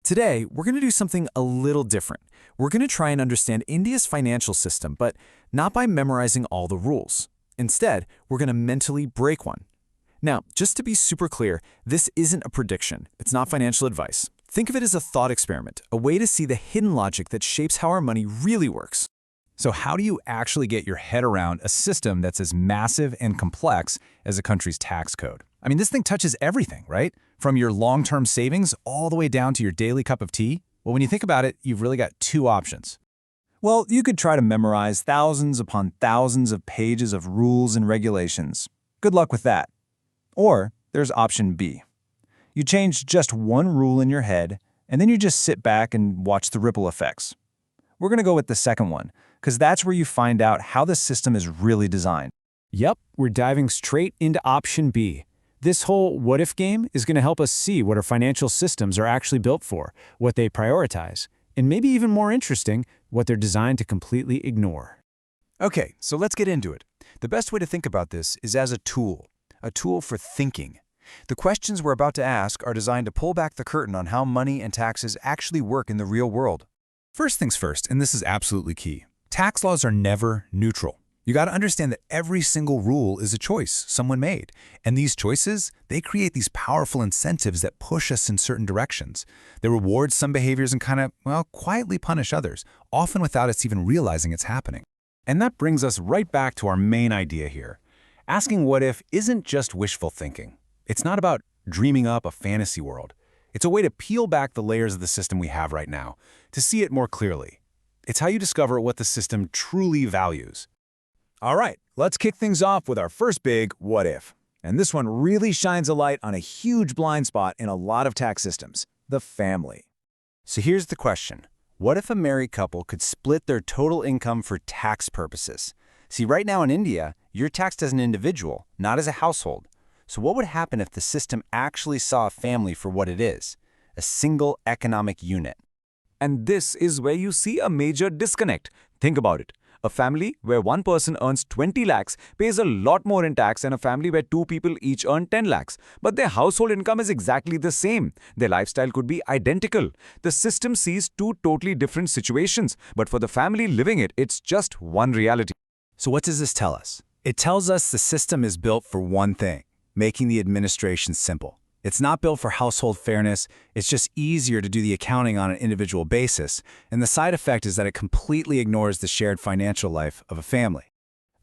Today, we're going to do something a little different. We're going to try and understand India's financial system, but not by memorizing all the rules. Instead, we're going to mentally break one. Now, just to be super clear, this isn't a prediction. It's not financial advice. Think of it as a thought experiment, a way to see the hidden logic that shapes how our money really works. So how do you actually get your head around a system that's as massive and complex as a country's tax code? I mean, this thing touches everything, right? From your long-term savings all the way down to your daily cup of tea. Well, when you think about it, you've really got two options. Well, you could try to memorize thousands upon thousands of pages of rules and regulations. Good luck with that. Or there's option B. You change just one rule in your head, and then you just sit back and watch the ripple effects. We're going to go with the second one, because that's where you find out how the system is really designed. Yep, we're diving straight into option B. This whole what-if game is going to help us see what our financial systems are actually built for, what they prioritize, and maybe even more interesting, what they're designed to completely ignore. Okay, so let's get into it. The best way to think about this is as a tool for thinking. The questions we're about to ask are designed to pull back the curtain on how money and taxes actually work in the real world. First things first, and this is absolutely key. Tax laws are never neutral. You got to understand that every single rule is a choice someone made. And these choices, they create these powerful incentives that push us in certain directions. They reward some behaviors and kind of, well, quietly punish others, often without us even realizing it's happening. And that brings us right back to our main idea here. Asking what if isn't just wishful thinking. It's not about dreaming up a fantasy world. It's a way to peel back the layers of the system we have right now, to see it more clearly. It's how you discover what the system truly values. All right, let's kick things off with our first big what if. And this one really shines a light on a huge blind spot in a lot of tax systems, the family. So here's the question. What if a married couple could split their total income for tax purposes? See, right now in India, you're taxed as an individual, not as a household. So what would happen if the system actually saw a family for what it is? A single economic unit. And this is where you see a major disconnect. Think about it. A family where one person earns 20 lakhs pays a lot more in tax than a family where two people each earn 10 lakhs. But their household income is exactly the same. Their lifestyle could be identical. The system sees two totally different situations, but for the family living it, it's just one reality. So what does this tell us? It tells us the system is built for one thing, making the administration simple. It's not built for household fairness, it's just easier to do the accounting on an individual basis, and the side effect is that it completely ignores the shared financial life of a family.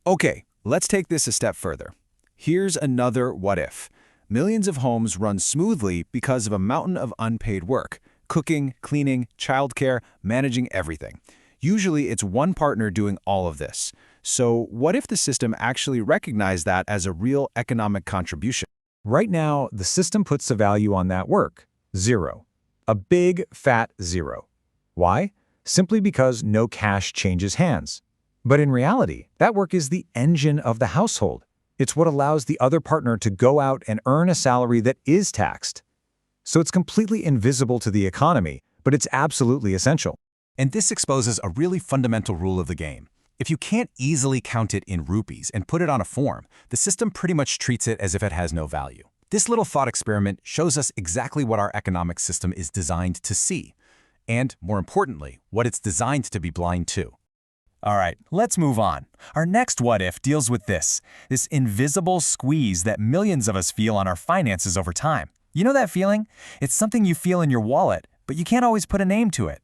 Okay, let's take this a step further. Here's another what if. Millions of homes run smoothly because of a mountain of unpaid work. Cooking, cleaning, childcare, managing everything. Usually it's one partner doing all of this. So what if the system actually recognized that as a real economic contribution? Right now, the system puts the value on that work, 0. A big, fat 0. Why? Simply because no cash changes hands. But in reality, that work is the engine of the household. It's what allows the other partner to go out and earn a salary that is taxed. So it's completely invisible to the economy, but it's absolutely essential. And this exposes a really fundamental rule of the game. If you can't easily count it in rupees and put it on a form, the system pretty much treats it as if it has no value. This little thought experiment shows us exactly what our economic system is designed to see, and, more importantly, what it's designed to be blind to. All right, let's move on. Our next what if deals with this invisible squeeze that millions of us feel on our finances over time. You know that feeling? It's something you feel in your wallet, but you can't always put a name to it.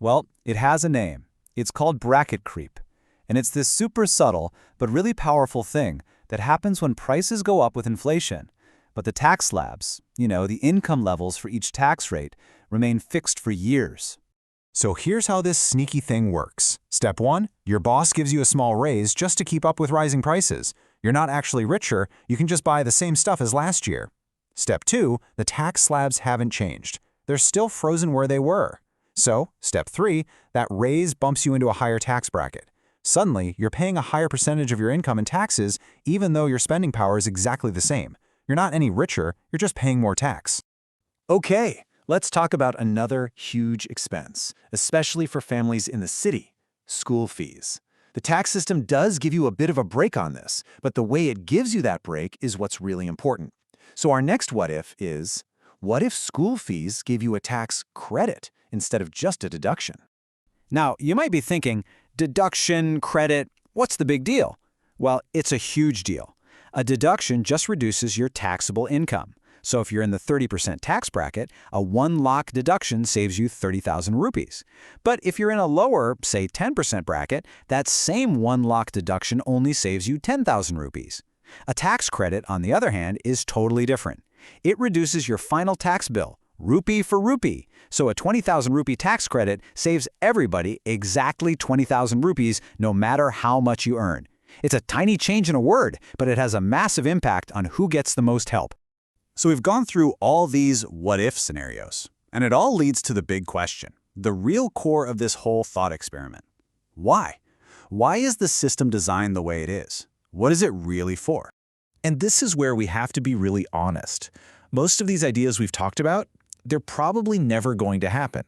Well, it has a name. It's called bracket creep. And it's this super subtle but really powerful thing that happens when prices go up with inflation. But the tax slabs, the income levels for each tax rate, remain fixed for years. So here's how this sneaky thing works. Step 1, your boss gives you a small raise just to keep up with rising prices. You're not actually richer, you can just buy the same stuff as last year. Step 2, the tax slabs haven't changed. They're still frozen where they were. So, step 3, that raise bumps you into a higher tax bracket. Suddenly, you're paying a higher percentage of your income in taxes even though your spending power is exactly the same. You're not any richer, you're just paying more tax. Okay, let's talk about another huge expense, especially for families in the city, school fees. The tax system does give you a bit of a break on this, but the way it gives you that break is what's really important. So our next what if is, What if school fees gave you a tax credit instead of just a deduction? Now, you might be thinking, deduction, credit, what's the big deal? Well, it's a huge deal. A deduction just reduces your taxable income. So if you're in the 30% tax bracket, a one-lakh deduction saves you 30,000 rupees. But if you're in a lower, say 10% bracket, that same one-lakh deduction only saves you 10,000 rupees. A tax credit, on the other hand, is totally different. It reduces your final tax bill, rupee for rupee. So a 20,000 rupee tax credit saves everybody exactly 20,000 rupees no matter how much you earn. It's a tiny change in a word, but it has a massive impact on who gets the most help. So we've gone through all these what-if scenarios, and it all leads to the big question, the real core of this whole thought experiment. Why? Why is the system designed the way it is? What is it really for? And this is where we have to be really honest. Most of these ideas we've talked about, they're probably never going to happen.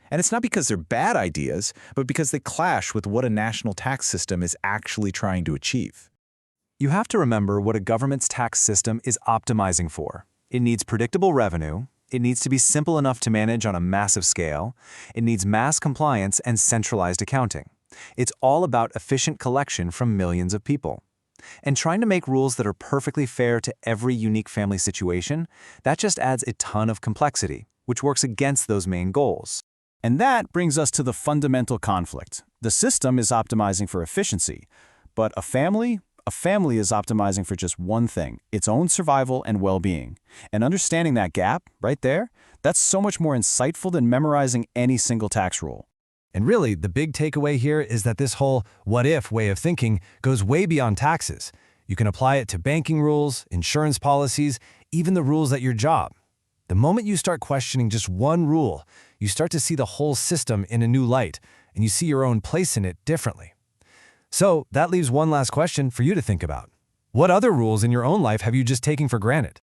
And it's not because they're bad ideas, but because they clash with what a national tax system is actually trying to achieve. You have to remember what a government's tax system is optimizing for. It needs predictable revenue, it needs to be simple enough to manage on a massive scale, it needs mass compliance and centralized accounting. It's all about efficient collection from millions of people. And trying to make rules that are perfectly fair to every unique family situation, that just adds a ton of complexity, which works against those main goals. And that brings us to the fundamental conflict. The system is optimizing for efficiency, but a family is optimizing for just one thing, its own survival and well-being. And understanding that gap, right there, that's so much more insightful than memorizing any single tax rule. And really, the big takeaway here is that this whole what-if way of thinking goes way beyond taxes. You can apply it to banking rules, insurance policies, even the rules at your job. The moment you start questioning just one rule, you start to see the whole system in a new light, and you see your own place in it differently. So that leaves one last question for you to think about. What other rules in your own life have you just taken for granted?